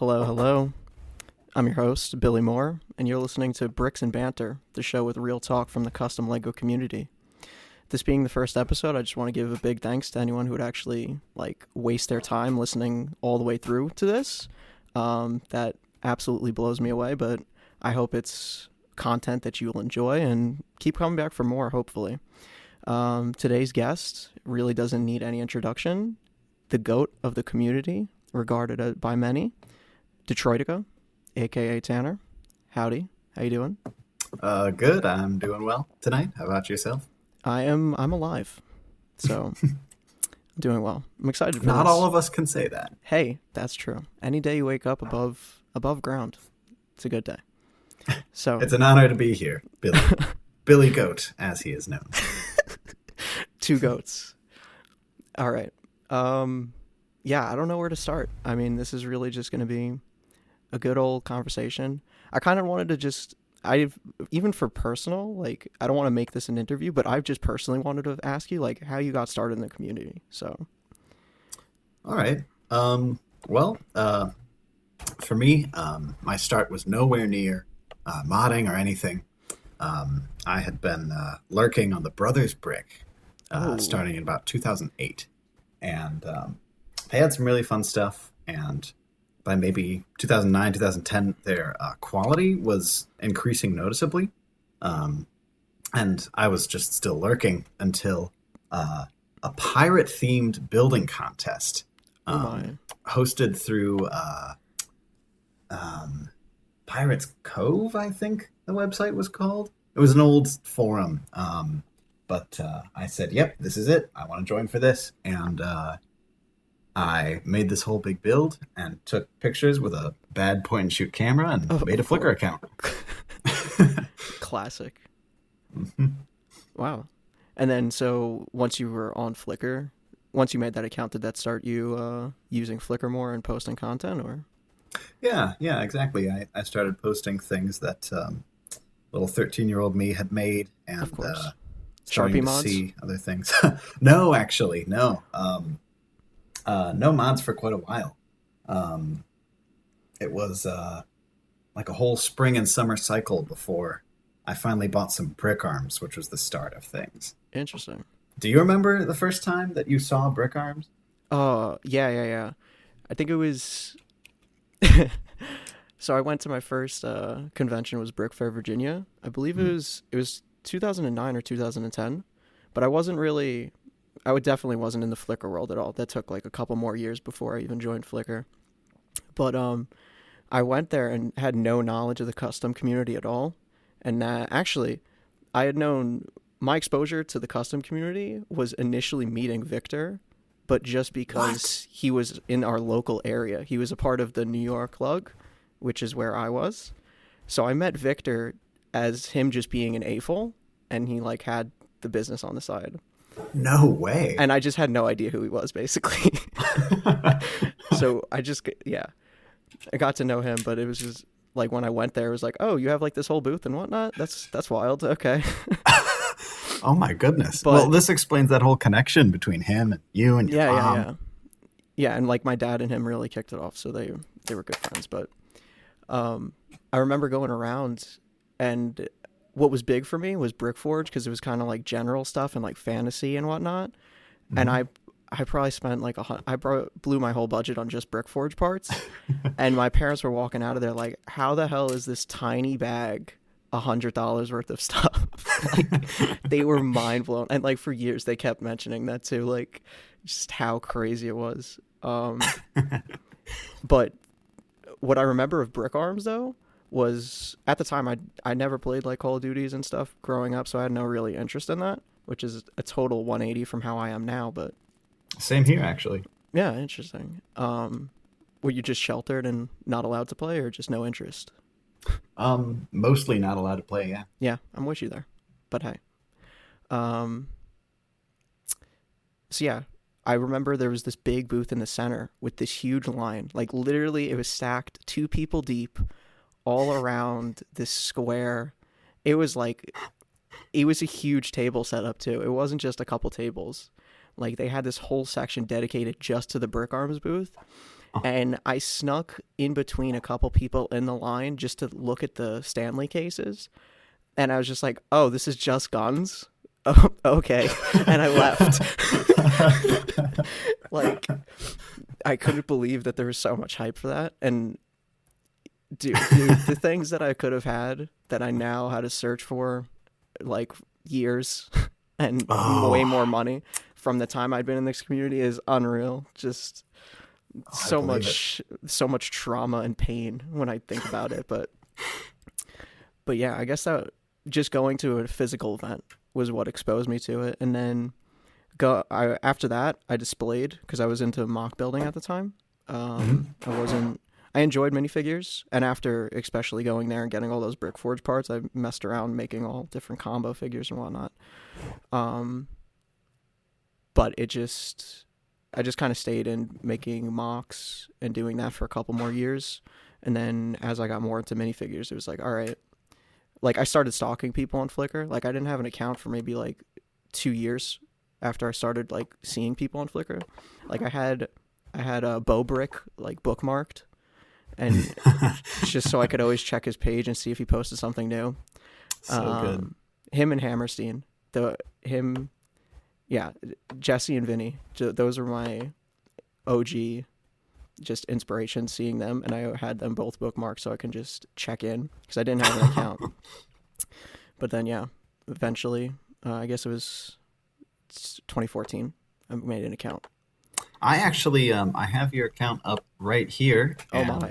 Hello, hello. I'm your host, Billy Moore, and you're listening to Bricks and Banter, the show with real talk from the custom Lego community. This being the first episode, I just want to give a big thanks to anyone who would actually waste their time listening all the way through to this. That absolutely blows me away, but I hope it's content that you'll enjoy and keep coming back for more, hopefully. Today's guest really doesn't need any introduction. The GOAT of the community, regarded by many, Detroitika, a.k.a. Tanner. Howdy. How you doing? Good. I'm doing well tonight. How about yourself? I'm alive, so I'm doing well. I'm excited for Not this. all of us can say that. Hey, that's true. Any day you wake up above ground, it's a good day. So It's an honor to be here, Billy. Billy Goat, as he is known. Two goats. All right. Yeah, I don't know where to start. I mean, this is really just going to be a good old conversation. I kind of wanted to even for personal, I don't want to make this an interview, but I've just personally wanted to ask you, how you got started in the community. So. All right. Well, for me, my start was nowhere near modding or anything. I had been lurking on the Brothers Brick starting in about 2008. And they had some really fun stuff. And by maybe 2009, 2010, their quality was increasing noticeably. And I was just still lurking until a pirate-themed building contest hosted through Pirates Cove, I think the website was called. It was an old forum, but I said, yep, this is it. I want to join for this. And I made this whole big build and took pictures with a bad point-and-shoot camera and made a Flickr account. Classic. Mm-hmm. Wow. And then, so once you were on Flickr, once you made that account, did that start you using Flickr more and posting content, or? Yeah, exactly. I started posting things that little 13-year-old me had made, and of course. Starting Sharpie to mods? see other things. No, actually, no. No mods for quite a while. It was like a whole spring and summer cycle before I finally bought some brick arms, which was the start of things. Interesting. Do you remember the first time that you saw brick arms? Yeah. I think it was... So I went to my first convention, was Brick Fair, Virginia. I believe it was 2009 or 2010, but I definitely wasn't in the Flickr world at all. That took a couple more years before I even joined Flickr. But I went there and had no knowledge of the custom community at all. And actually, I had known my exposure to the custom community was initially meeting Victor, but just because he was in our local area. He was a part of the New York Lug, which is where I was. So I met Victor as him just being an AFOL, and he had the business on the side. No way. And I just had no idea who he was, basically. So I got to know him, but it was just when I went there, it was oh, you have this whole booth and whatnot? That's wild. Okay. Oh my goodness. Well, this explains that whole connection between him and you and your mom. Yeah, and my dad and him really kicked it off, so they were good friends. But I remember going around, and what was big for me was Brickforge, because it was kind of general stuff and fantasy and whatnot. Mm-hmm. And I probably spent blew my whole budget on just Brickforge parts. And my parents were walking out of there how the hell is this tiny bag $100 worth of stuff? They were mind blown. And for years they kept mentioning that too, just how crazy it was. But what I remember of Brick Arms though was, at the time I never played Call of Duties and stuff growing up, so I had no really interest in that, which is a total 180 from how I am now. But same here, actually. Yeah, interesting. Were you just sheltered and not allowed to play, or just no interest? Mostly not allowed to play, yeah. Yeah, I'm with you there. But hey. So yeah, I remember there was this big booth in the center with this huge line. Literally, it was stacked 2 people deep all around this square. It was a huge table set up too. It wasn't just a couple tables. They had this whole section dedicated just to the Brick Arms booth. and I snuck in between a couple people in the line just to look at the Stanley cases, and I was just like, "Oh, this is just guns." Oh, okay, and I left. Like, I couldn't believe that there was so much hype for that, and dude, the things that I could have had that I now had to search for, like, years and way more money from the time I'd been in this community is unreal. Just so much trauma and pain when I think about it. But yeah, I guess that just going to a physical event was what exposed me to it. And then after that, I displayed because I was into mock building at the time. I enjoyed minifigures, and after especially going there and getting all those Brickforge parts, I messed around making all different combo figures and whatnot. But I just kind of stayed in making mocks and doing that for a couple more years. And then as I got more into minifigures, it was like, all right, like I started stalking people on Flickr. Like I didn't have an account for maybe like 2 years after I started like seeing people on Flickr. Like I had a Bow Brick like bookmarked, and just so I could always check his page and see if he posted something new. So good. Him and Hammerstein, Jesse and Vinny. Those are my OG just inspiration, seeing them, and I had them both bookmarked so I can just check in because I didn't have an account. But then eventually, I guess it's 2014, I made an account. I actually, I have your account up right here. Oh my!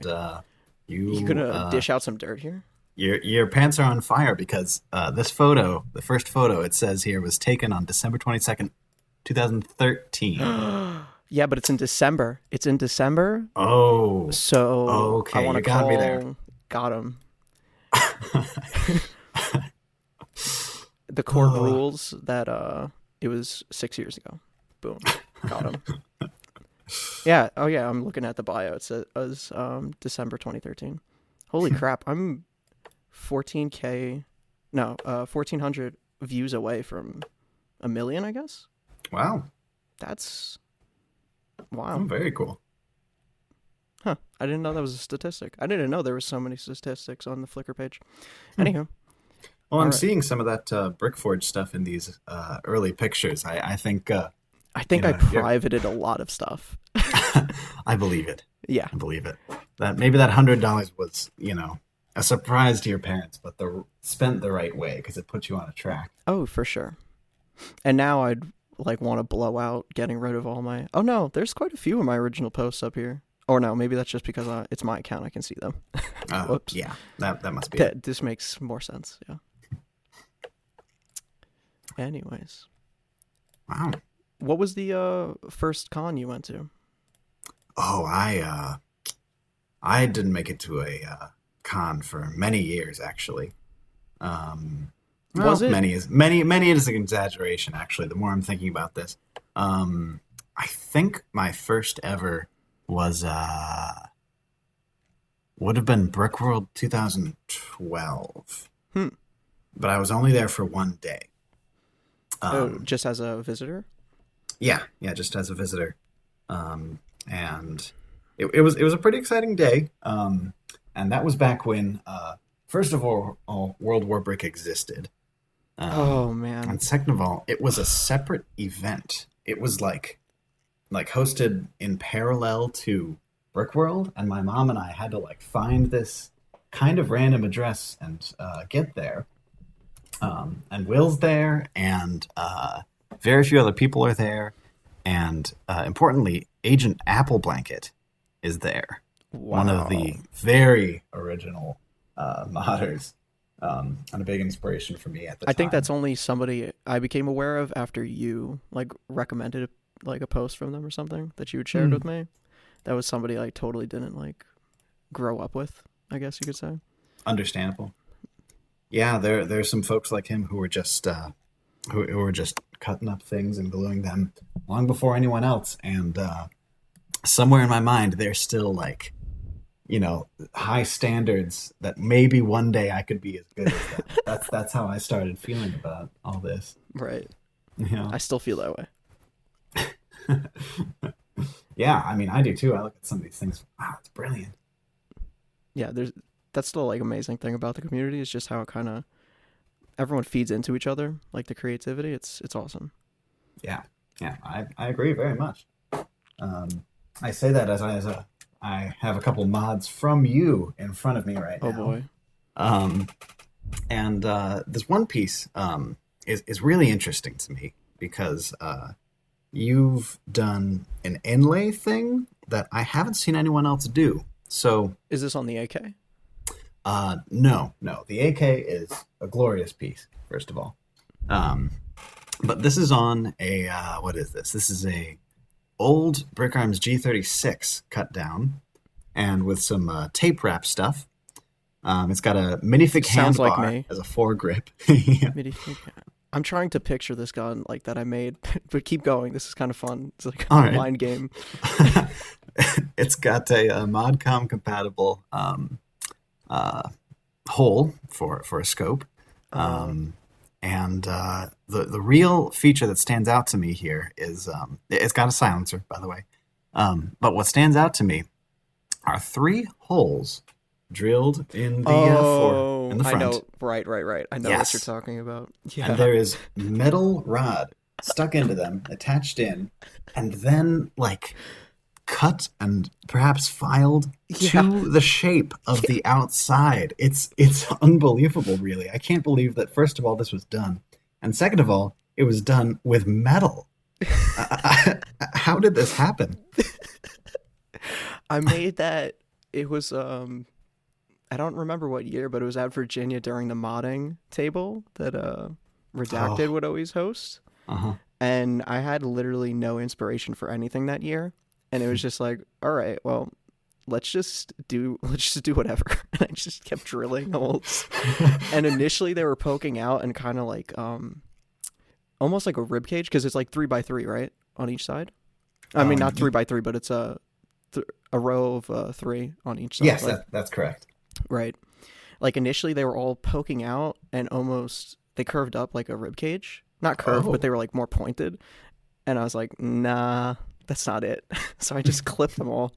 You gonna dish out some dirt here? Your pants are on fire because this photo, the first photo, it says here was taken on December 22nd, 2013. Yeah, but it's in December. It's in December. Oh. So okay, I want to call. Me there. Got him. The court rules that it was 6 years ago. Boom. Got him. Yeah. Oh, yeah. I'm looking at the bio. It says December 2013. Holy crap. I'm 1,400 views away from 1 million, I guess. Wow. That's wow. Very cool. Huh. I didn't know that was a statistic. I didn't know there were so many statistics on the Flickr page. Anywho. Well, I'm seeing some of that Brickforge stuff in these early pictures. I think I privated a lot of stuff. I believe it. Yeah. I believe it. That maybe that $100 was, a surprise to your parents, but spent the right way because it put you on a track. Oh, for sure. And now I'd want to blow out getting rid of all my... Oh, no, there's quite a few of my original posts up here. Or no, maybe that's just because it's my account. I can see them. Whoops. Yeah, that must be it. This makes more sense, yeah. Anyways. Wow. What was the first con you went to? Oh, I didn't make it to a con for many years, actually. Was it? Many is an exaggeration, actually, the more I'm thinking about this. I think my first ever was would have been Brickworld 2012. But I was only there for one day. Just as a visitor? Yeah, just as a visitor. And it was a pretty exciting day. And that was back when, first of all, World War Brick existed. Oh, man. And second of all, it was a separate event. It was like hosted in parallel to Brickworld, and my mom and I had to find this kind of random address and get there. And Will's there, and very few other people are there, and importantly, Agent Apple Blanket is there. Wow. One of the very original modders, and a big inspiration for me at the time. I think that's only somebody I became aware of after you recommended a post from them or something that you had shared with me. That was somebody I totally didn't grow up with, I guess you could say. Understandable. Yeah, there's some folks like him who were just who were just cutting up things and gluing them long before anyone else. And somewhere in my mind, they're still high standards that maybe one day I could be as good as them. That's how I started feeling about all this. Right. I still feel that way. Yeah, I mean, I do too. I look at some of these things. Wow, it's brilliant. Yeah, there's that's still like amazing thing about the community is just how it kind of everyone feeds into each other, like the creativity. It's awesome. Yeah, yeah, I agree very much. Um, I say that I have a couple mods from you in front of me right Oh now. boy. Um, and this one piece is really interesting to me because you've done an inlay thing that I haven't seen anyone else do. So, Is this on the AK? no, no. The AK is a glorious piece, first of all. Um, but this is on a, what is this? This is a old Brick Arms G36 cut down and with some tape wrap stuff. It's got a minifig Sounds like handbar me. as a foregrip. Yeah. MIDI. I'm trying to picture this gun like that I made, but keep going. This is kind of fun. It's like All a right. mind game. It's got a Modcom compatible uh, hole for a scope. Uh, Um, and the real feature that stands out to me here is it's got a silencer, by the way. But what stands out to me are three holes drilled in in oh, the I front. know. Right. I know what you're Yes, talking about. and Yeah. there is metal rod stuck into them, attached in, and then like cut and perhaps filed Yeah. to the shape of Yeah. the outside. It's unbelievable, really. I can't believe that first of all this was done, and second of all it was done with metal. How did this happen? I made that. It was I don't remember what year, but it was at Virginia during the modding table that Redacted Oh, would always host. uh-huh. And I had literally no inspiration for anything that year. And it was just like, all right, well, let's just do whatever. And I just kept drilling holes. And initially they were poking out and kind of like almost like a rib cage because it's like 3x3, right? On each side. I mean, not 3x3, but it's a row of three on each side, Yes, like that's correct. right. Like initially they were all poking out and almost they curved up like a rib cage. Not curved, but Oh. they were like more pointed. And I was like, nah, that's not it. So I just clipped them all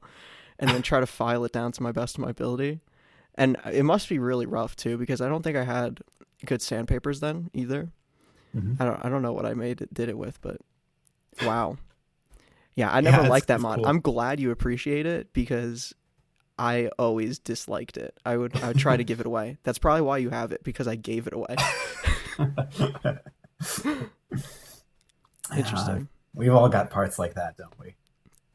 and then try to file it down to my best of my ability. And it must be really rough too because I don't think I had good sandpapers then either. Mhm. I don't know what I did it with, but wow. Yeah, I never Yeah, liked that it's mod. cool. I'm glad you appreciate it because I always disliked it. I would try to give it away. That's probably why you have it because I gave it away. Uh, Interesting, we've all got parts like that, don't we?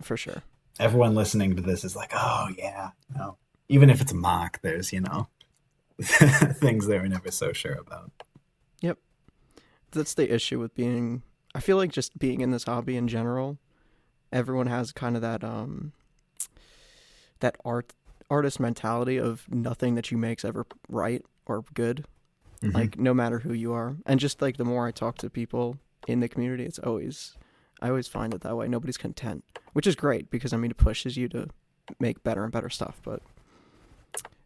for sure. Everyone listening to this is like, oh yeah, no. Even if it's a mock, there's things they were never so sure about. Yep, that's the issue with being. I feel like just being in this hobby in general, everyone has kind of that artist mentality of nothing that you make's ever right or good. Hmm. Like no matter who you are, and just like the more I talk to people in the community, I always find it that way. Nobody's content, which is great because I mean it pushes you to make better and better stuff, but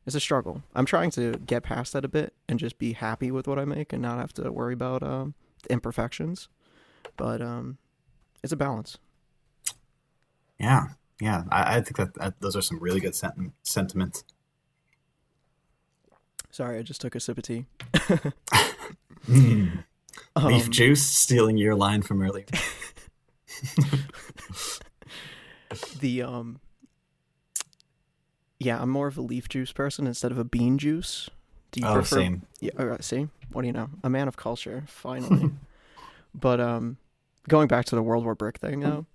it's a struggle. I'm trying to get past that a bit and just be happy with what I make and not have to worry about the imperfections. But it's a balance. Yeah, yeah. I think that those are some really good sentiments. Sorry, I just took a sip of tea. Mm. Leaf um, juice stealing your line from earlier. the yeah, I'm more of a leaf juice person instead of a bean juice. Do you Oh, prefer? same. Yeah, see, what do you know? A man of culture, finally. But going back to the World War Brick thing though,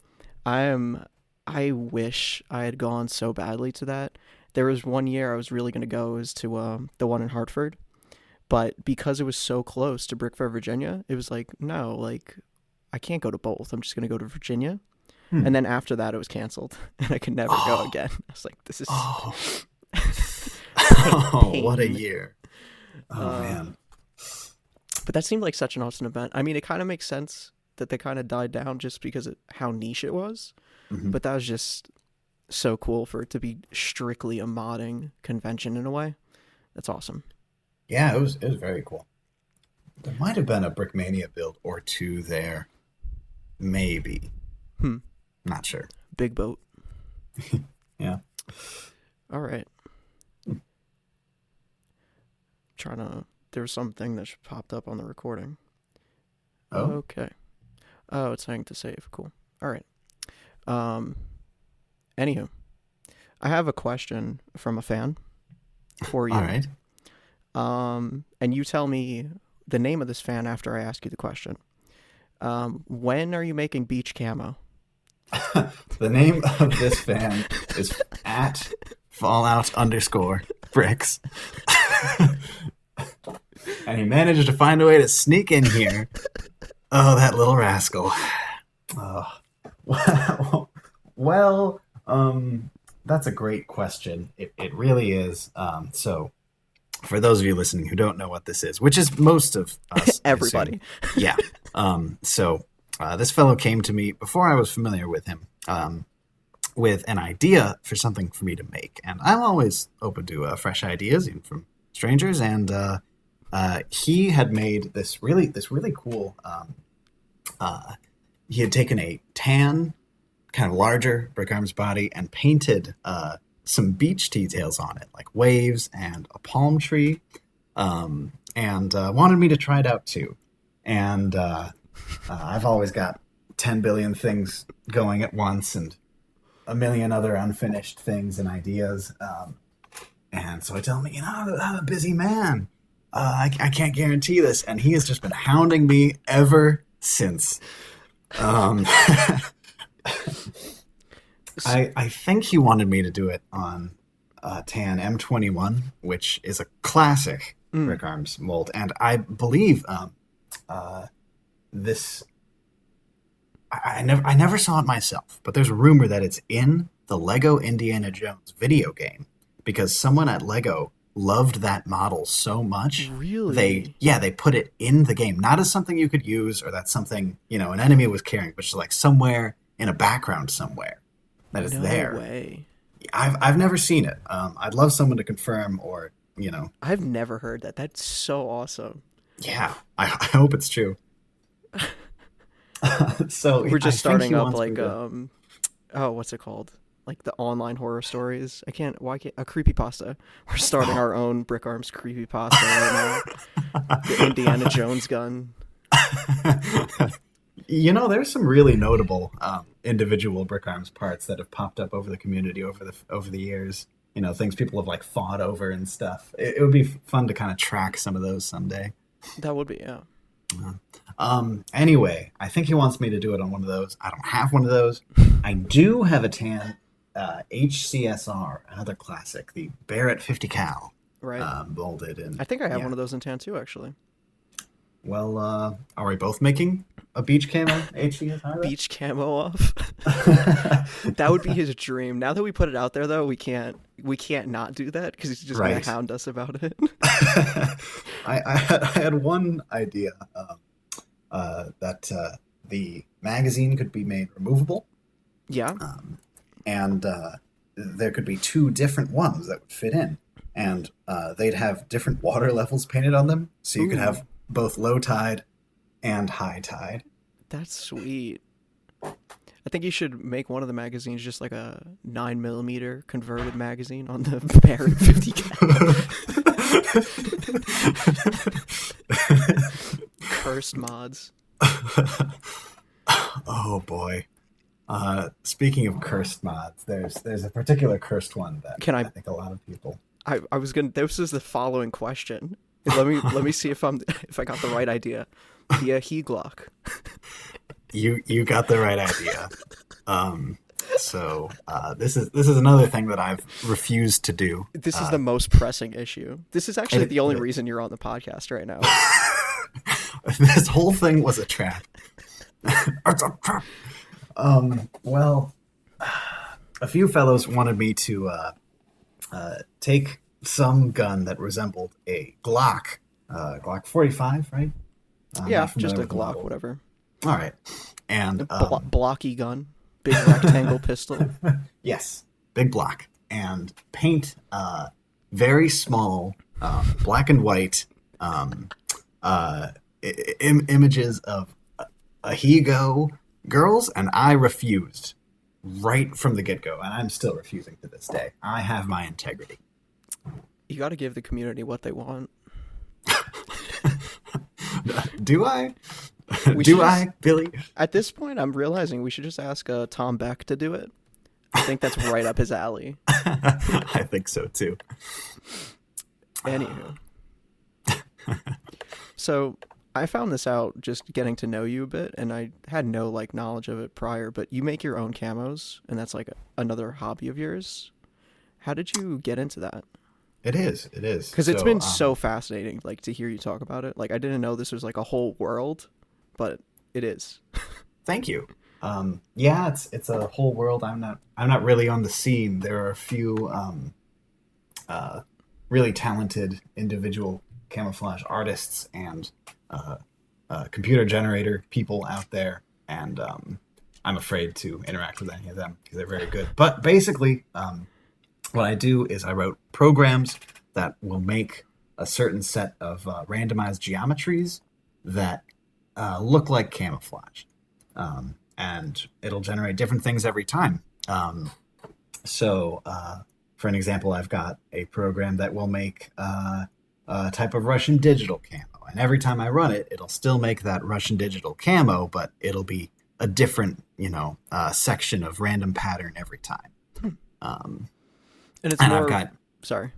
I am. I wish I had gone so badly to that. There was one year I was really gonna go is to the one in Hartford, but because it was so close to Brick Fair, Virginia, it was like no, like I can't go to both. I'm just gonna go to Virginia. Hmm. And then after that, it was canceled, and I could never go Oh, again. I was like, this is oh, what a oh, what a pain. year. Oh Uh, man. but that seemed like such an awesome event. I mean, it kind of makes sense that they kind of died down just because of how niche it was. Hmm. But that was just so cool for it to be strictly a modding convention in a way. That's awesome. Yeah, it was very cool. There might have been a Brickmania build or two there. Maybe. Hmm. Not sure. Big boat. Yeah. All right. Trying to. There was something that popped up on the recording. Oh, Okay. Oh, it's saying to save. Cool. All right. Um. Anywho, I have a question from a fan for all you. right. And you tell me the name of this fan after I ask you the question. When are you making beach camo? The name of this fan is at Fallout_bricks. And he managed to find a way to sneak in here. Oh, that little rascal. Oh. Well, that's a great question. It really is. So, for those of you listening who don't know what this is, which is most of us, Everybody. Yeah. This fellow came to me before I was familiar with him, with an idea for something for me to make, and I'm always open to fresh ideas, even from strangers. And he had made this really cool. He had taken a tan, kind of larger brick arms body and painted some beach details on it, like waves and a palm tree, and wanted me to try it out too. And I've always got 10 billion things going at once and a million other unfinished things and ideas. And so I tell him, I'm a busy man. I can't guarantee this. And he has just been hounding me ever since. I think he wanted me to do it on tan M21, which is a classic brick arms mold. And I believe this... I never saw it myself, but there's a rumor that it's in the Lego Indiana Jones video game because someone at Lego loved that model so much. Really? They put it in the game, not as something you could use or that's something, an enemy was carrying, but just like somewhere in a background somewhere that is there. No way. I've never seen it. I'd love someone to confirm or, I've never heard that. That's so awesome. Yeah, I hope it's true. So we're just starting up like what's it called? Like the online horror stories. A creepypasta. We're starting our own Brick Arms creepypasta right now. The Indiana Jones gun. There's some really notable individual Brick Arms parts that have popped up over the community over the years. Things people have like fought over and stuff. It would be fun to kind of track some of those someday. That would be, yeah. Anyway, I think he wants me to do it on one of those. I don't have one of those. I do have a tan HCSR, another classic, the Barrett 50 cal. Right. Molded. And I think I have one of those in tan too, actually. Well, are we both making a beach camo HCSR? Beach camo off? That would be his dream. Now that we put it out there, though, we can't not do that because he's just going to hound us about it. I had one idea that the magazine could be made removable. Yeah. And there could be two different ones that would fit in. And they'd have different water levels painted on them. So you could have both low tide and high tide. That's sweet. I think you should make one of the magazines just like a 9mm converted magazine on the Barrett 50 cal. Cursed mods. Oh boy. Speaking of cursed mods, there's a particular cursed one that I think a lot of people. This is the following question. Let me see if I got the right idea. The ahegalock. You got the right idea. So this is another thing that I've refused to do. This is the most pressing issue. This is actually the only reason you're on the podcast right now. This whole thing was a trap. It's a trap. Well, a few fellows wanted me to take some gun that resembled a Glock, Glock 45, right? Yeah, just a Glock, whatever. All right, and blocky gun, big rectangle pistol. Yes, big block, and paint very small black and white images of ahegao girls, and I refused right from the get-go, and I'm still refusing to this day. I have my integrity. You got to give the community what they want. Do I? We Do should I, just- Billy? At this point, I'm realizing we should just ask Tom Beck to do it. I think that's right up his alley. I think so too. Anywho. So I found this out just getting to know you a bit, and I had no like knowledge of it prior, but you make your own camos, and that's like another hobby of yours. How did you get into that? It is. Because it's been so fascinating, like, to hear you talk about it. Like, I didn't know this was like a whole world, but it is. Thank you. Yeah, it's a whole world. I'm not really on the scene. There are a few really talented individual camouflage artists and computer generator people out there, and I'm afraid to interact with any of them because they're very good. But basically, what I do is I wrote programs that will make a certain set of randomized geometries that look like camouflage. And it'll generate different things every time. So, for an example, I've got a program that will make a type of Russian digital camo. And every time I run it, it'll still make that Russian digital camo, but it'll be a different, section of random pattern every time. And it's and more... I've got... Sorry.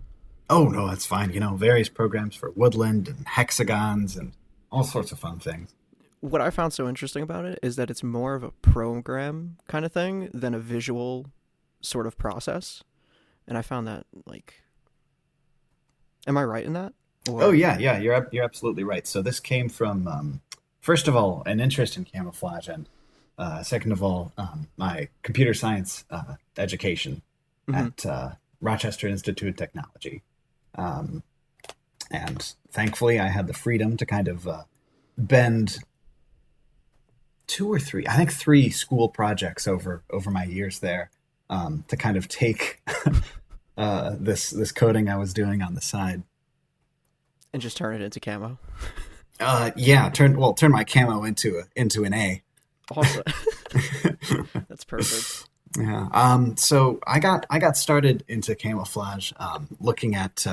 Oh, no, that's fine. Various programs for woodland and hexagons and all sorts of fun things. What I found so interesting about it is that it's more of a program kind of thing than a visual sort of process. And I found that, like... Am I right in that? Or... Oh, yeah, you're absolutely right. So this came from, first of all, an interest in camouflage, and second of all, my computer science education at Rochester Institute of Technology. And thankfully, I had the freedom to kind of bend three school projects over my years there, to kind of take this coding I was doing on the side and just turn it into camo. Turn my camo into an A. Awesome. That's perfect. Yeah. So I got started into camouflage looking at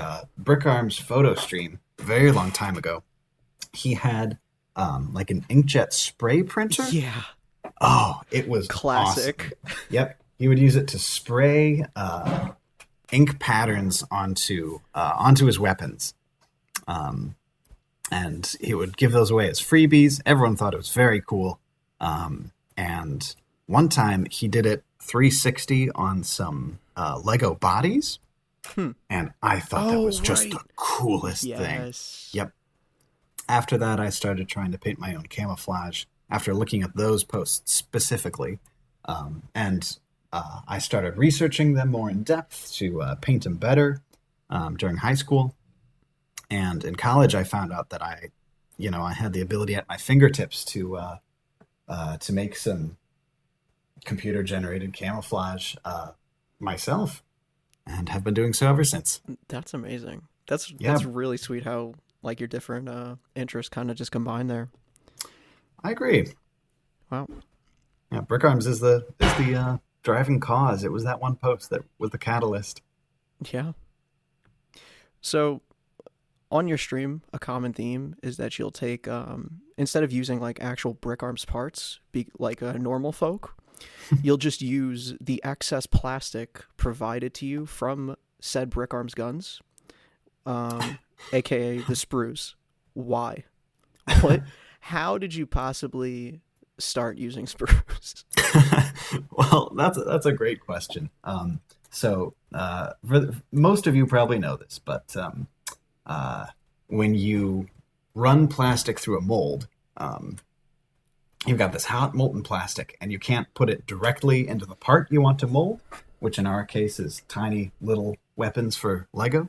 Brickarm's photo stream a very long time ago. He had like an inkjet spray printer. Yeah. Oh, it was classic. Awesome. Yep. He would use it to spray ink patterns onto his weapons. And he would give those away as freebies. Everyone thought it was very cool. And one time he did it 360 on some Lego bodies. And I thought that was just the coolest thing. Yep. After that, I started trying to paint my own camouflage after looking at those posts specifically. And I started researching them more in depth to paint them better during high school. And in college, I found out that I had the ability at my fingertips to make some computer-generated camouflage myself, and have been doing so ever since. That's amazing. That's really sweet how like your different interests kind of just combine there. I agree. Wow. Yeah, Brickarms is the driving cause. It was that one post that was the catalyst. Yeah. So on your stream, a common theme is that you'll take instead of using like actual Brickarms parts, like a normal folk, you'll just use the excess plastic provided to you from said Brickarms guns, a.k.a. the sprues. Why? How did you possibly start using sprues? Well, that's a great question. So most of you probably know this, but when you run plastic through a mold, you've got this hot molten plastic, and you can't put it directly into the part you want to mold, which in our case is tiny little weapons for Lego.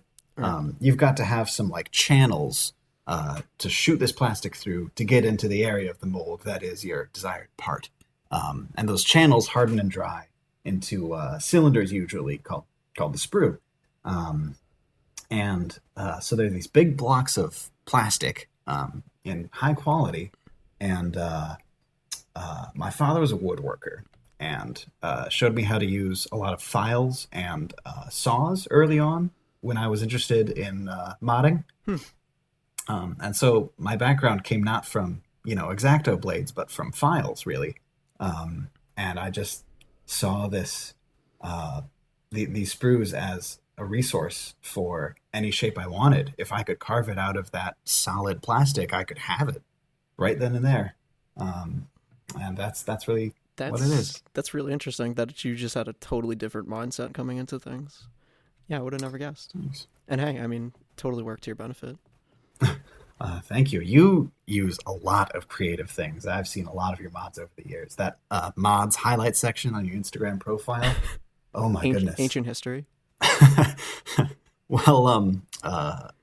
You've got to have some like channels to shoot this plastic through to get into the area of the mold that is your desired part. And those channels harden and dry into cylinders, usually called the sprue. So there are these big blocks of plastic in high quality. And my father was a woodworker, and showed me how to use a lot of files and saws early on when I was interested in modding. Hmm. And so my background came not from, X-Acto blades, but from files, really. And I just saw these sprues as a resource for any shape I wanted. If I could carve it out of that solid plastic, I could have it right then and there. And that's really what it is. That's really interesting that you just had a totally different mindset coming into things. Yeah, I would have never guessed. Thanks. And hey, I mean, totally worked to your benefit. Thank you. You use a lot of creative things. I've seen a lot of your mods over the years. That mods highlight section on your Instagram profile. Oh my goodness. Ancient history. Well,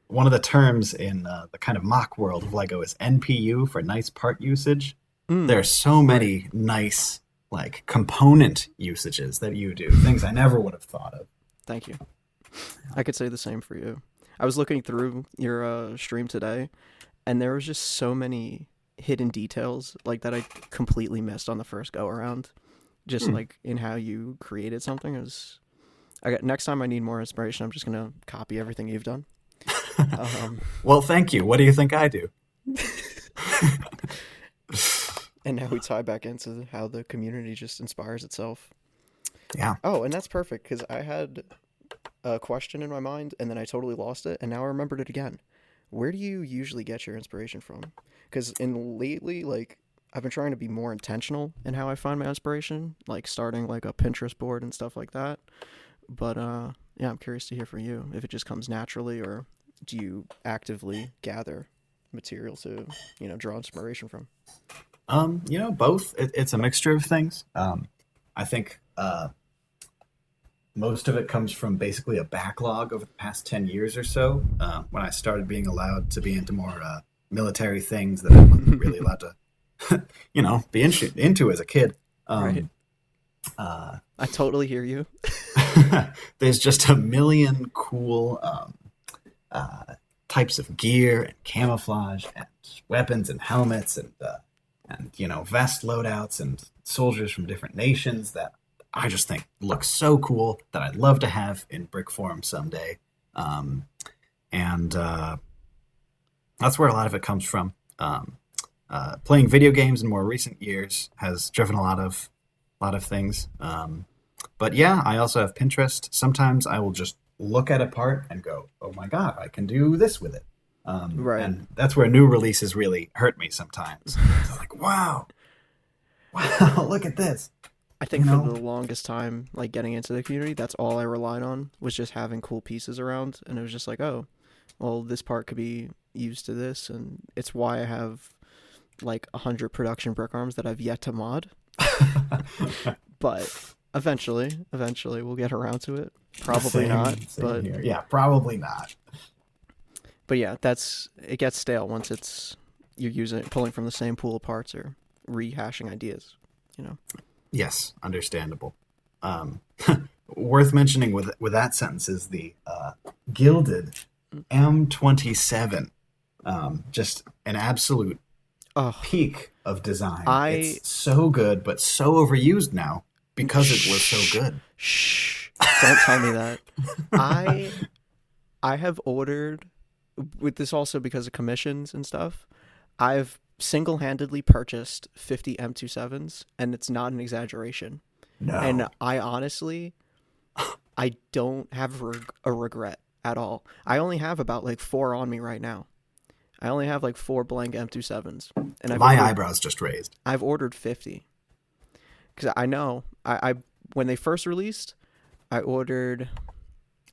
one of the terms in the kind of mock world of Lego is NPU for nice part usage. There are so many nice component usages that you do, things I never would have thought of. Thank you. I could say the same for you. I was looking through your stream today, and there was just so many hidden details that I completely missed on the first go around. Just in how you created something. Next time I need more inspiration, I'm just gonna copy everything you've done. Well, thank you. What do you think I do? And now we tie back into how the community just inspires itself. Yeah. Oh, and that's perfect because I had a question in my mind and then I totally lost it, and now I remembered it again. Where do you usually get your inspiration from? Because lately, I've been trying to be more intentional in how I find my inspiration, starting a Pinterest board and stuff like that. But yeah, I'm curious to hear from you if it just comes naturally, or do you actively gather material to draw inspiration from? Both. It's a mixture of things. I think most of it comes from basically a backlog over the past 10 years or so, when I started being allowed to be into more military things that I wasn't really allowed to be into as a kid. Right. I totally hear you. There's just a million cool types of gear and camouflage and weapons and helmets and vest loadouts and soldiers from different nations that I just think look so cool that I'd love to have in brick form someday. And that's where a lot of it comes from. Playing video games in more recent years has driven a lot of things. But yeah, I also have Pinterest. Sometimes I will just look at a part and go, oh my God, I can do this with it. Right. And that's where new releases really hurt me sometimes. I'm like, wow, look at this. I think for the longest time, getting into the community, that's all I relied on was just having cool pieces around. And it was just oh, well, this part could be used to this. And it's why I have 100 production brick arms that I've yet to mod. But eventually we'll get around to it. Probably not. But here. Yeah, probably not. But yeah, it gets stale once you're pulling from the same pool of parts or rehashing ideas, Yes, understandable. Worth mentioning with that sentence is the gilded M27. Just an absolute peak of design. It's so good, but so overused now because it was so good. Shh! Don't tell me that. I have ordered, with this also because of commissions and stuff, I've single-handedly purchased 50 M27s, and it's not an exaggeration. No. And I honestly, I don't have a regret at all. I only have about 4 on me right now. I only have 4 blank M27s. And my eyebrows just raised. I've ordered 50. Because I know, I when they first released, I ordered...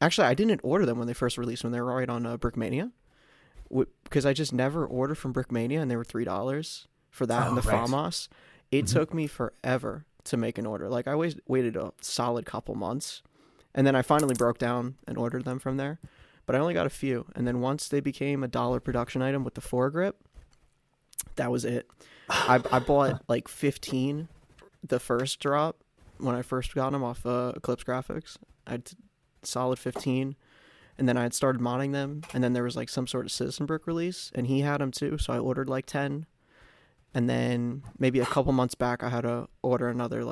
Actually, I didn't order them when they first released, when they were right on Brickmania. Because I just never ordered from Brickmania, and they were $3 for that and the Famos. It took me forever to make an order. I waited a solid couple months, and then I finally broke down and ordered them from there. But I only got a few, and then once they became a $1 production item with the foregrip, that was it. I bought 15 the first drop when I first got them off Eclipse Graphics. I had solid 15. And then I had started modding them, and then there was some sort of Citizen Brick release, and he had them too, so I ordered 10. And then maybe a couple months back, I had to order another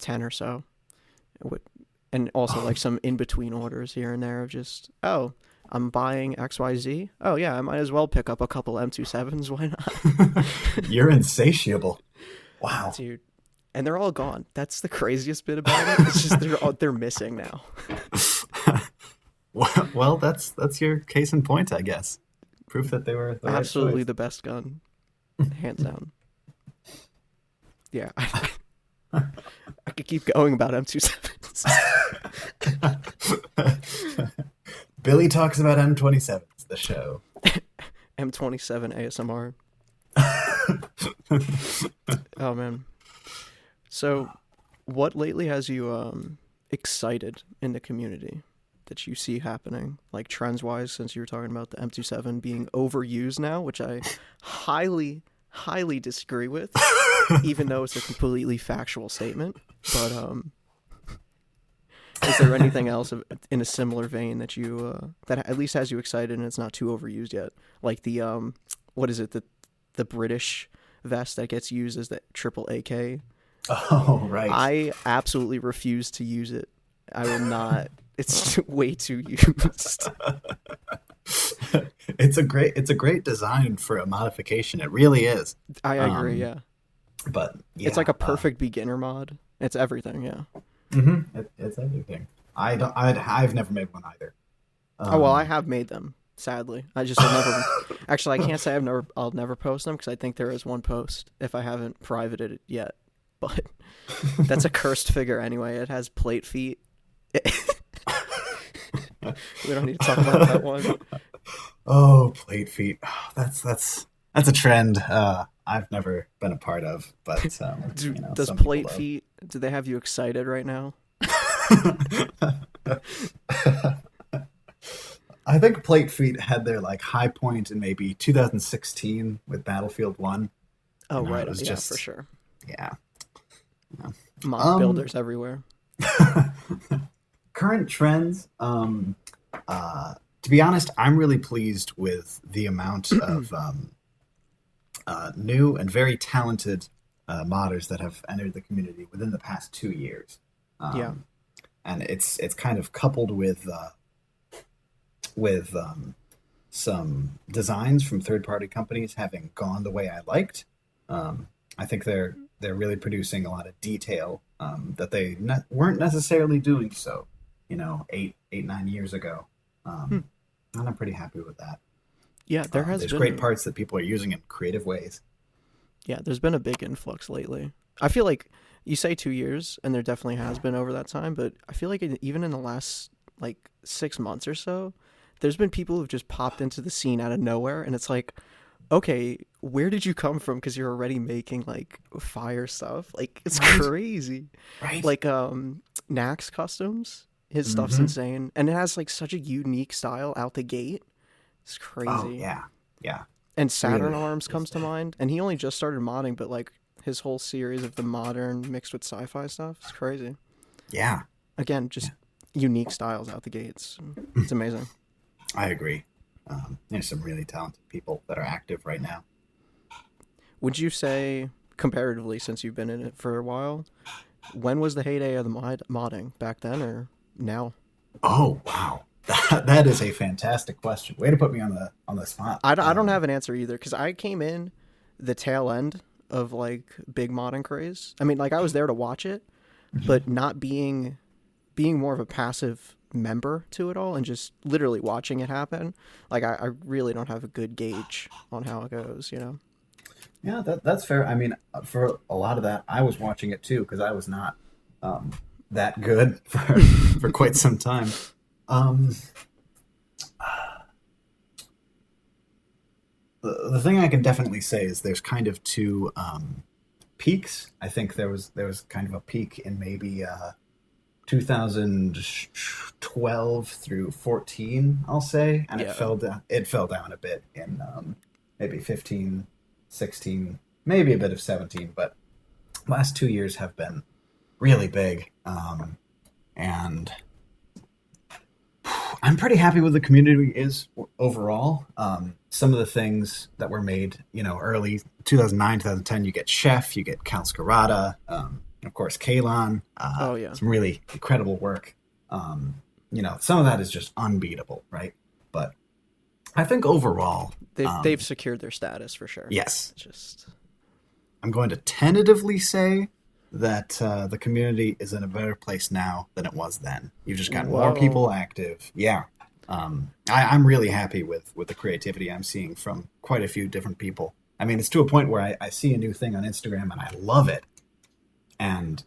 10 or so. And also like some in between orders here and there of just, oh, I'm buying XYZ. Oh yeah, I might as well pick up a couple M27s. Why not? You're insatiable. Wow. Dude. And they're all gone. That's the craziest bit about it. It's just they're missing now. Well, that's your case in point, I guess. Proof that they were the absolutely right choice. the best gun, hands down. Yeah, I could keep going about M27s. Billy talks about M27s, the show. M27 ASMR. Oh man. So, what lately has you excited in the community that you see happening, like trends wise? Since you were talking about the M27 being overused now, which I highly disagree with, even though it's a completely factual statement. But is there anything else in a similar vein that you that at least has you excited and it's not too overused yet? Like the what is it, the British vest that gets used as the a.k.a. Oh, right. I absolutely refuse to use it. I will not. It's way too used. It's a great design for a modification. It really is. I agree. Yeah. But yeah, it's like a perfect beginner mod. It's everything. Yeah. It's everything. I've never made one either. Oh well, I have made them. Sadly, I just have never. Actually, I can't say I'll never post them because I think there is one post if I haven't privated it yet. But that's a cursed figure anyway. It has plate feet. We don't need to talk about that one. Oh, plate feet. Oh, that's a trend I've never been a part of. But does plate feet? Do they have you excited right now? I think plate feet had their like high point in maybe 2016 with Battlefield 1. Oh right, it was just for sure. Yeah. Mod builders everywhere. Current trends. To be honest, I'm really pleased with the amount of new and very talented modders that have entered the community within the past 2 years. And it's kind of coupled with some designs from third-party companies having gone the way I liked. I think they're really producing a lot of detail that they weren't necessarily doing so, 9 years ago. And I'm pretty happy with that. Yeah, there's great parts that people are using in creative ways. Yeah, there's been a big influx lately. I feel like you say 2 years, and there definitely has been over that time, but I feel like even in the last 6 months or so, there's been people who've just popped into the scene out of nowhere, and it's like, okay, where did you come from? Because you're already making fire stuff. It's crazy. Right. Nax Customs, his stuff's insane, and it has such a unique style out the gate. It's crazy. Oh yeah. And Saturn really Arms comes to mind, and he only just started modding, but his whole series of the modern mixed with sci-fi stuff is crazy. Yeah. Again, just unique styles out the gates. It's amazing. I agree. There's some really talented people that are active right now. Would you say, comparatively, since you've been in it for a while, when was the heyday of the modding? Back then or now? Oh, wow. That is a fantastic question. Way to put me on the spot. I don't have an answer either, because I came in the tail end of big modding craze. I mean, I was there to watch it, but not being more of a passive member to it all and just literally watching it happen. I really don't have a good gauge on how it goes, Yeah, that's fair. I mean, for a lot of that, I was watching it too because I was not that good for quite some time. The thing I can definitely say is there's kind of two peaks. I think there was kind of a peak in maybe 2012 through 14, I'll say, and it fell down a bit in maybe 15, 16, maybe a bit of 17, but last 2 years have been really big, and I'm pretty happy with the community is overall. Some of the things that were made, early 2009, 2010, you get Chef, you get Count Scarata, of course, Kalon, Oh yeah, some really incredible work. Some of that is just unbeatable, right? But I think overall, they've secured their status for sure. yes. It's just I'm going to tentatively say that the community is in a better place now than it was then. You've just got more people active. Yeah. I'm really happy with the creativity I'm seeing from quite a few different people. I mean, it's to a point where I see a new thing on Instagram and I love it. And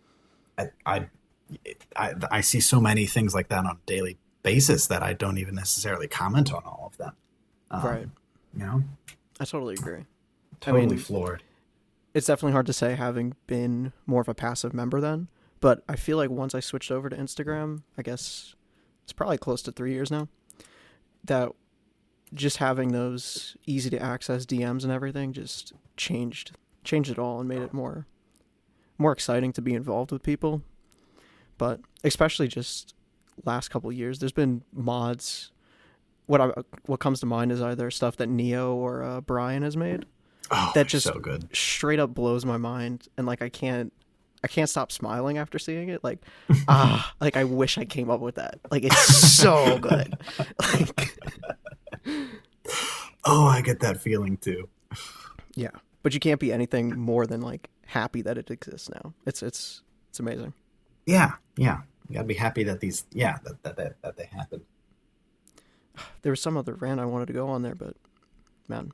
I see so many things like that on a daily basis that I don't even necessarily comment on all of them. right. You know? I totally agree. Totally floored. It's definitely hard to say having been more of a passive member then, but I feel like once I switched over to Instagram, I guess it's probably close to 3 years now, that just having those easy to access DMs and everything just changed it all and made it more exciting to be involved with people. But especially just last couple of years, there's been mods. What comes to mind is either stuff that Neo or Brian has made. Oh, that just so good. Straight up blows my mind, and like I can't stop smiling after seeing it. Like like I wish I came up with that. Like it's so good. Like, oh, I get that feeling too. Yeah, but you can't be anything more than like happy that it exists now. It's amazing. Yeah. You gotta be happy that these that they happen. There was some other rant I wanted to go on there, but man.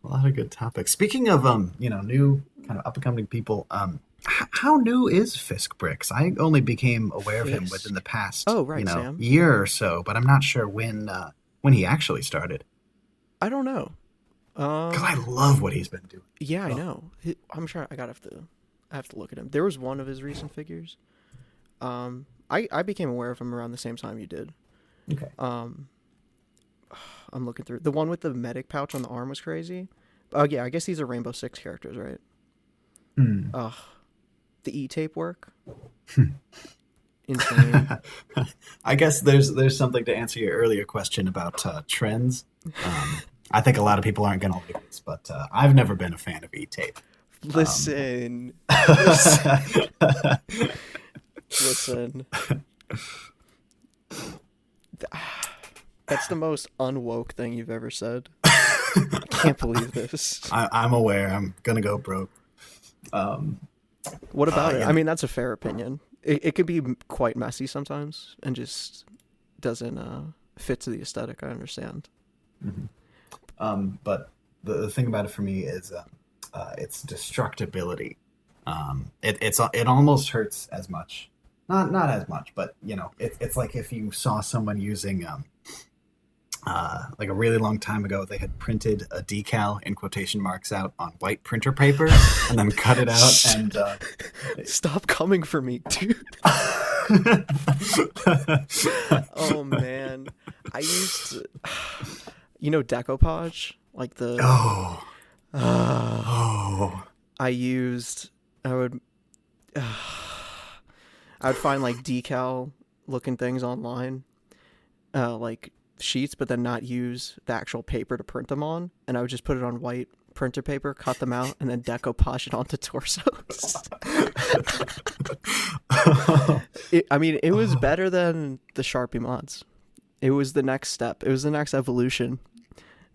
A lot of good topics. Speaking of new kind of up and coming people, how new is Fisk Bricks? I only became aware of him within the past Sam. year or so, but I'm not sure when he actually started. I don't know. Because I love what he's been doing. Yeah, I know. I'm sure I have to look at him. There was one of his recent figures. I became aware of him around the same time you did. Okay. I'm looking through. The one with the medic pouch on the arm was crazy. Oh, yeah, I guess these are Rainbow Six characters, right? The E-tape work. Insane. I guess there's something to answer your earlier question about trends. I think a lot of people aren't going to like this, but I've never been a fan of E-tape. Listen. That's the most unwoke thing you've ever said. I can't believe this. I'm aware. I'm going to go broke. What about it? I mean, that's a fair opinion. It could be quite messy sometimes and just doesn't fit to the aesthetic. I understand. Mm-hmm. But the thing about it for me is its destructibility. It almost hurts as much. Not as much, but it's like if you saw someone using like a really long time ago, they had printed a decal in quotation marks out on white printer paper and then cut it out and stop coming for me, dude. Oh man, I used to, decoupage, like the I would find like decal looking things online, like sheets, but then not use the actual paper to print them on, and I would just put it on white printer paper, cut them out, and then decoupage it onto torsos. It was better than the Sharpie mods. It was the next step. It was the next evolution.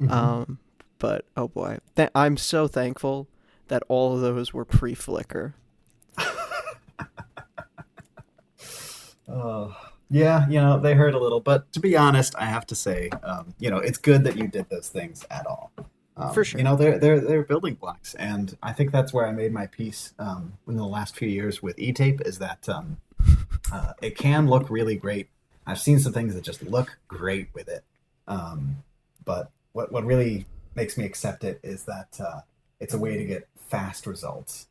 Mm-hmm. But oh boy, I'm so thankful that all of those were pre-flicker. Yeah, they hurt a little, but to be honest, I have to say, it's good that you did those things at all. For sure. They're building blocks, and I think that's where I made my peace in the last few years with E-tape, is that it can look really great. I've seen some things that just look great with it. But what really makes me accept it is that it's a way to get fast results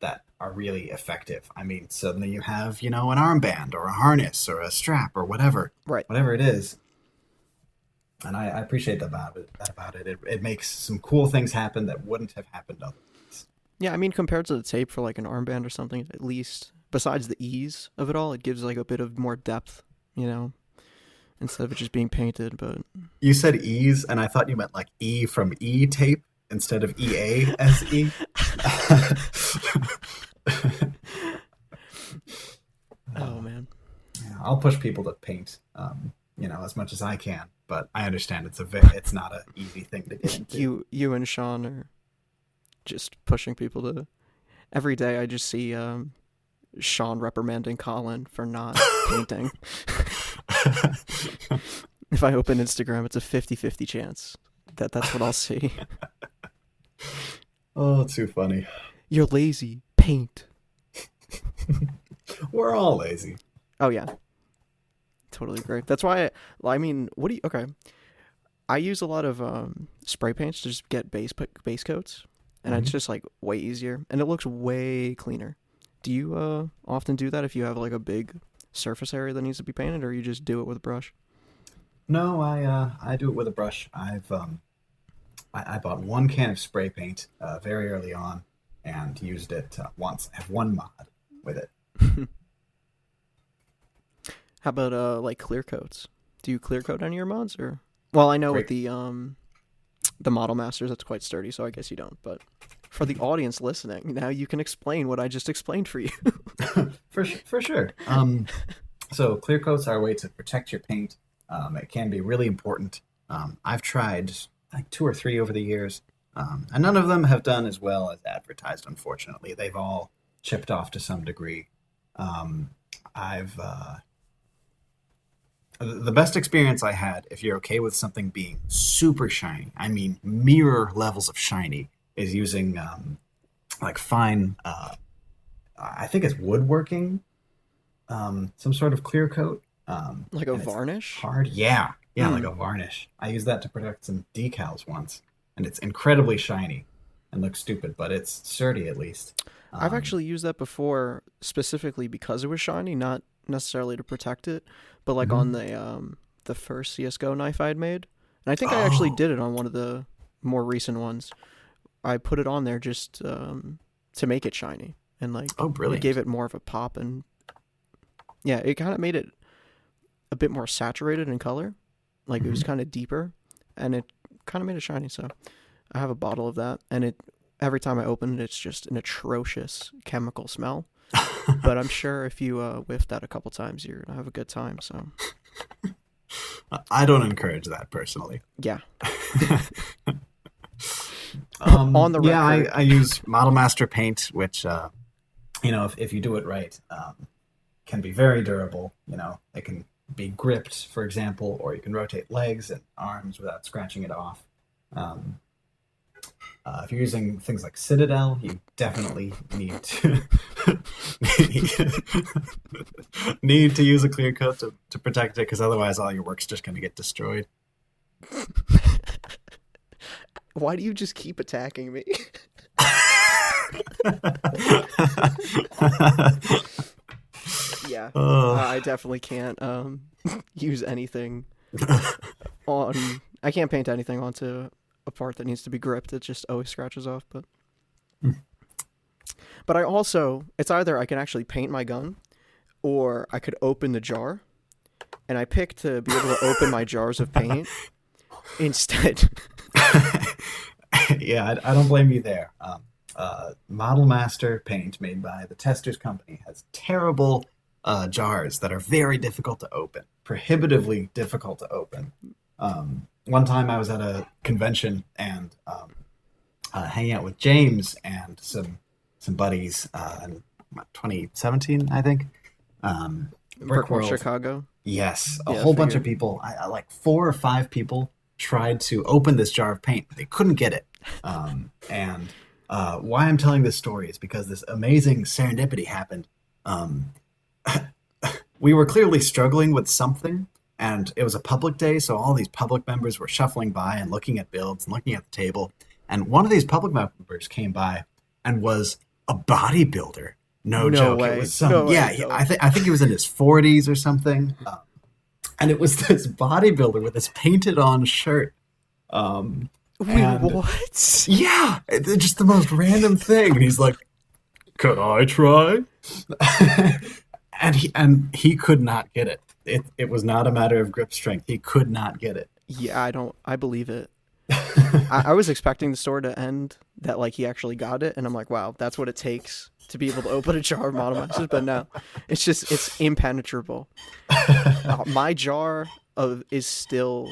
that are really effective. I mean, suddenly you have, an armband or a harness or a strap or whatever. Right. Whatever it is. And I appreciate that about it. It makes some cool things happen that wouldn't have happened otherwise. Yeah, I mean, compared to the tape for like an armband or something, at least, besides the ease of it all, it gives like a bit of more depth, instead of it just being painted. But you said ease, and I thought you meant like E from E-tape instead of EA as E. Oh man. Yeah, I'll push people to paint, as much as I can. But I understand it's not an easy thing to get into. You and Sean are just pushing people to. Every day I just see Sean reprimanding Colin for not painting. If I open Instagram, it's a 50-50 chance that's what I'll see. Oh, too funny. You're lazy. Paint. We're all lazy. Oh yeah, totally agree. That's why. Okay. I use a lot of spray paints to just get base coats, and it's just like way easier, and it looks way cleaner. Do you often do that if you have like a big surface area that needs to be painted, or you just do it with a brush? No, I do it with a brush. I bought one can of spray paint very early on and used it once. I have one mod with it. How about like clear coats? Do you clear coat any of your mods, or? Well, I know Great. with the Model Masters, that's quite sturdy, so I guess you don't. But for the audience listening, now you can explain what I just explained for you. For sure. So clear coats are a way to protect your paint. It can be really important. I've tried like 2 or 3 over the years, and none of them have done as well as advertised. Unfortunately, they've all chipped off to some degree. The best experience I had, if you're okay with something being super shiny, I mean mirror levels of shiny, is using like fine, I think it's woodworking, some sort of clear coat. Like a varnish? Hard, yeah, like a varnish. I used that to protect some decals once, and it's incredibly shiny and looks stupid, but it's sturdy at least. I've actually used that before specifically because it was shiny, not necessarily to protect it, but like on the first CS:GO knife I had made. And I think I actually did it on one of the more recent ones. I put it on there just to make it shiny, and like brilliant. It gave it more of a pop, and yeah, it kind of made it a bit more saturated in color. Like it was kind of deeper, and it kind of made it shiny. So I have a bottle of that, and every time I open it, it's just an atrocious chemical smell. But I'm sure if you whiff that a couple times, you're gonna have a good time. So I don't encourage that personally. Yeah. On the record. Yeah, I use Model Master paint, which if you do it right, can be very durable. It can be gripped, for example, or you can rotate legs and arms without scratching it off. If you're using things like Citadel, you definitely need to need to use a clear coat to protect it, because otherwise all your work's just going to get destroyed. Why do you just keep attacking me? Yeah, I definitely can't use anything on. I can't paint anything onto a part that needs to be gripped. It just always scratches off. But I also, it's either I can actually paint my gun, or I could open the jar, and I pick to be able to open my jars of paint instead. Yeah, I don't blame you there. Model Master paint made by the Testers Company has terrible jars that are very difficult to open, prohibitively difficult to open. One time I was at a convention and hanging out with James and some buddies in 2017, I think. Brickworld Chicago. Yes, a whole bunch of people, I like 4 or 5 people tried to open this jar of paint. They couldn't get it. And why I'm telling this story is because this amazing serendipity happened. We were clearly struggling with something, and it was a public day, so all these public members were shuffling by and looking at builds and looking at the table. And one of these public members came by and was a bodybuilder. No joke. Way. It was I think he was in his 40s or something. And it was this bodybuilder with this painted on shirt. Wait, what? Yeah, it's just the most random thing. And he's like, "Could I try?" and he could not get it. It was not a matter of grip strength. He could not get it. Yeah, I believe it. I was expecting the story to end that like he actually got it, and I'm like, wow, that's what it takes to be able to open a jar of monomasters. But no, it's impenetrable. My jar of is still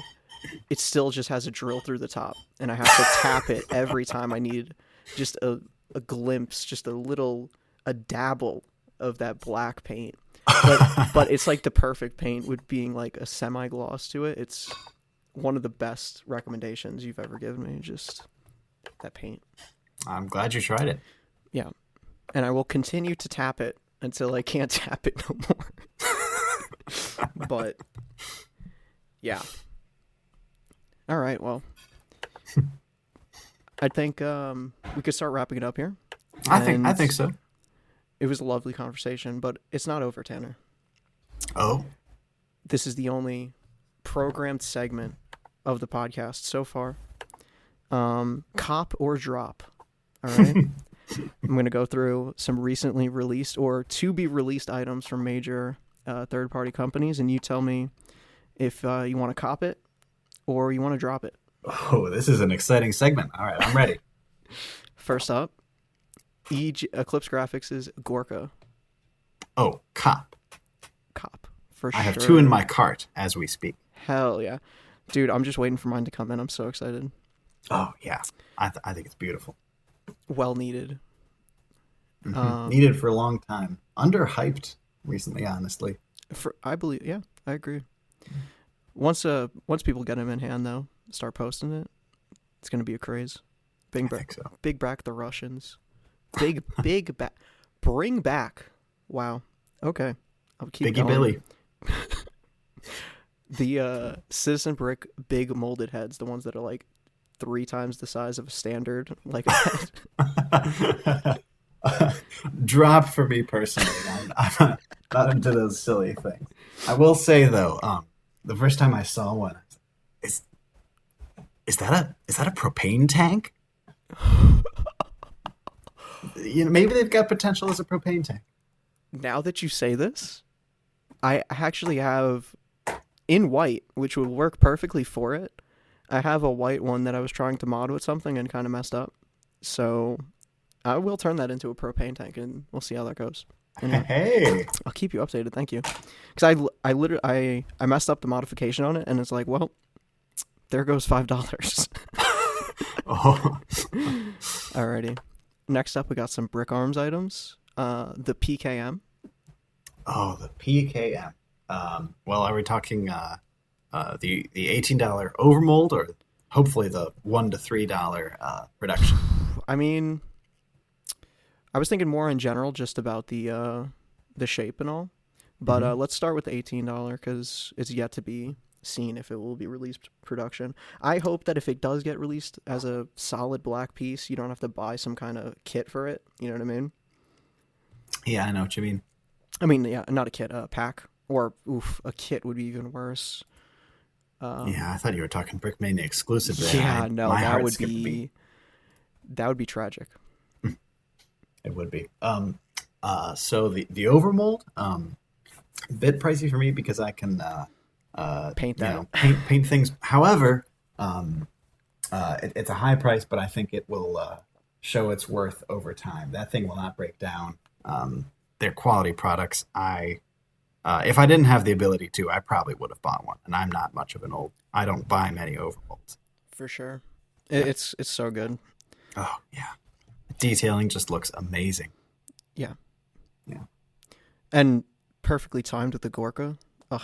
it still just has a drill through the top, and I have to tap it every time I need just a glimpse, just a dabble of that black paint. But it's like the perfect paint with being like a semi gloss to it. It's one of the best recommendations you've ever given me. Just that paint. I'm glad you tried it. Yeah, and I will continue to tap it until I can't tap it no more. But yeah. All right. Well, I think we could start wrapping it up here. I think so. It was a lovely conversation, but it's not over, Tanner. Oh, this is the only programmed segment of the podcast so far. Cop or drop. All right. I'm going to go through some recently released or to be released items from major third-party companies, and you tell me if you want to cop it or you want to drop it. Oh, this is an exciting segment. All right, I'm ready. First up, Eclipse Graphics' Gorka. Oh, cop. For sure. I have 2 in my cart as we speak. Hell yeah. Dude, I'm just waiting for mine to come in. I'm so excited. Oh, yeah. I think it's beautiful. Well needed. Mm-hmm. Needed for a long time. Underhyped recently, honestly. I believe, yeah, I agree. Once people get them in hand, though, start posting it, it's going to be a craze. I think so. Big back the Russians. Big back. Bring back. Wow. Okay. I'll keep Biggie going. Billy. The Citizen Brick big molded heads, the ones that are like 3 times the size of a standard, like Drop for me personally. I'm not into those silly things. I will say though, the first time I saw one, is that a propane tank? Maybe they've got potential as a propane tank. Now that you say this, I actually have in white, which would work perfectly for it. I have a white one that I was trying to mod with something and kind of messed up. So I will turn that into a propane tank, and we'll see how that goes. Anyway, hey, I'll keep you updated. Thank you. Because I literally messed up the modification on it, and it's like, well, there goes $5. Oh. Alrighty. Next up, we got some Brick Arms items. The PKM. Oh, the PKM. Well, are we talking the $18 overmold, or hopefully the $1 to $3 reduction? I mean, I was thinking more in general, just about the shape and all. But let's start with the $18 because it's yet to be seen if it will be released production. I hope that if it does get released as a solid black piece, you don't have to buy some kind of kit for it. You know what I mean? Yeah, I know what you mean. I mean, yeah, not a kit, a pack. Or, a kit would be even worse. Yeah, I thought you were talking Brickmania exclusive there. Yeah, no, that would be tragic. It would be. So the overmold, a bit pricey for me because I can paint that. Paint things. However, it's a high price, but I think it will show its worth over time. That thing will not break down. They're quality products. If I didn't have the ability to, I probably would have bought one. And I'm not much of I don't buy many overmolds. For sure. It's so good. Oh, yeah. Detailing just looks amazing. Yeah. Yeah. And perfectly timed with the Gorka. Ugh,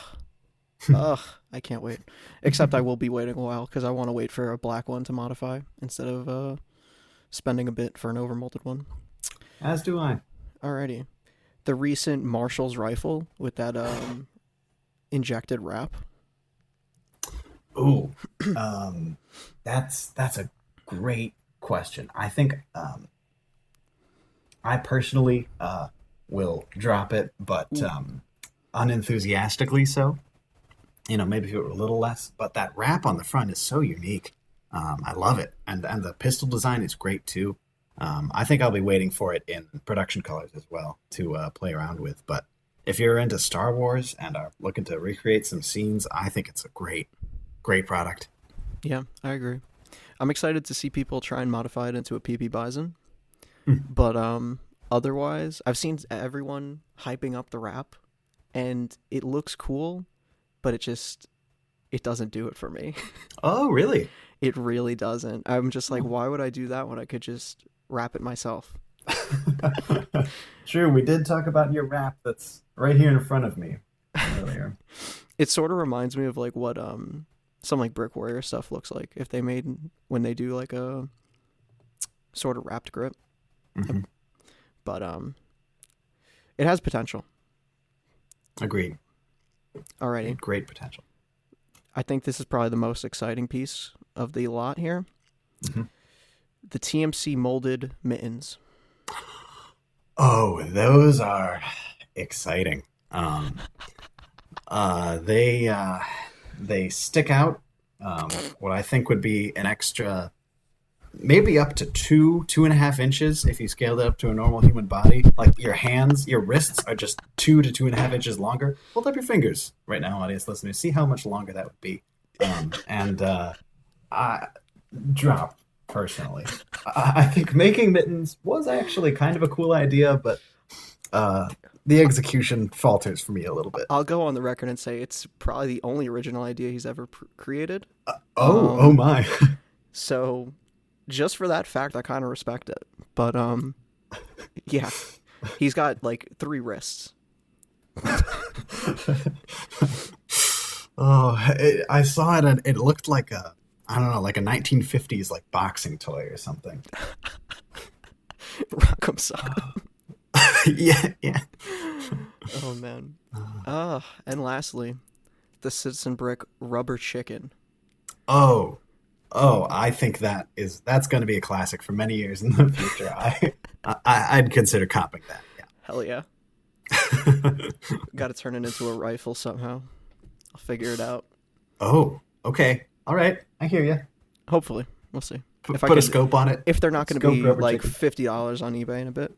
I can't wait. Except I will be waiting a while because I want to wait for a black one to modify instead of spending a bit for an overmolded one. As do I. Alrighty. The recent Marshall's rifle with that injected wrap. Ooh, that's a great question. I think I personally will drop it, but unenthusiastically so. Maybe if it were a little less, but that wrap on the front is so unique. I love it, and the pistol design is great too. I think I'll be waiting for it in production colors as well to play around with. But if you're into Star Wars and are looking to recreate some scenes, I think it's a great product. Yeah, I agree. I'm excited to see people try and modify it into a PP Bison. Hmm. But otherwise, I've seen everyone hyping up the wrap, and it looks cool, but it doesn't do it for me. Oh, really? It really doesn't. I'm just like, why would I do that when I could just wrap it myself? True, we did talk about your wrap that's right here in front of me earlier. It sort of reminds me of like what some like Brick Warrior stuff looks like if they made when they do like a sort of wrapped grip. Mm-hmm. But it has potential. Agreed. Alrighty. Great potential. I think this is probably the most exciting piece of the lot here. Mm-hmm. The TMC molded mittens. Oh, those are exciting. They stick out. What I think would be an extra, maybe up to 2.5 inches if you scaled it up to a normal human body. Like your hands, your wrists are just 2 to 2.5 inches longer. Hold up your fingers right now, audience listeners. See how much longer that would be. I drop personally. I think making mittens was actually kind of a cool idea, but the execution falters for me a little bit. I'll go on the record and say it's probably the only original idea he's ever created. Oh my. So just for that fact, I kind of respect it. But yeah, he's got like 3 wrists. I saw it and it looked like I don't know, like a 1950s like boxing toy or something. Rock'em Sock'em. Yeah. Oh man. And lastly, the Citizen Brick rubber chicken. Oh, I think that's going to be a classic for many years in the future. I'd consider copping that. Yeah. Hell yeah. Got to turn it into a rifle somehow. I'll figure it out. Oh, okay. All right. I hear you. Hopefully. We'll see. Put a scope on it. If they're not going to be like chicken. $50 on eBay in a bit,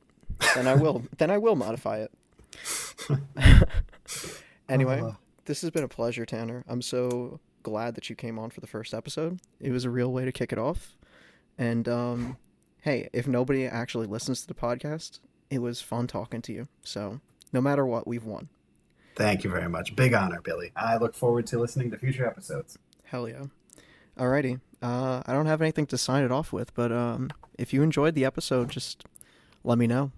then I will modify it. Anyway, this has been a pleasure, Tanner. I'm so glad that you came on for the first episode. It was a real way to kick it off. And hey, if nobody actually listens to the podcast, it was fun talking to you. So no matter what, we've won. Thank you very much. Big honor, Billy. I look forward to listening to future episodes. Hell yeah. Alrighty. I don't have anything to sign it off with, but if you enjoyed the episode, just let me know.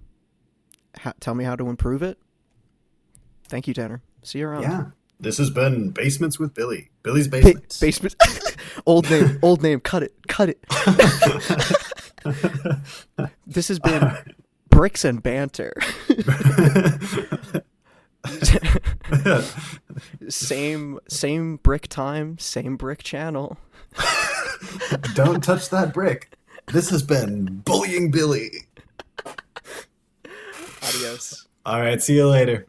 Tell me how to improve it. Thank you, Tanner. See you around. Yeah. This has been Basements with Billy. Billy's Basements. Basement. Old name. Cut it. This has been Bricks and Banter. Same brick time, same brick channel. Don't touch that brick. This has been Bullying Billy. Adios. All right, see you later.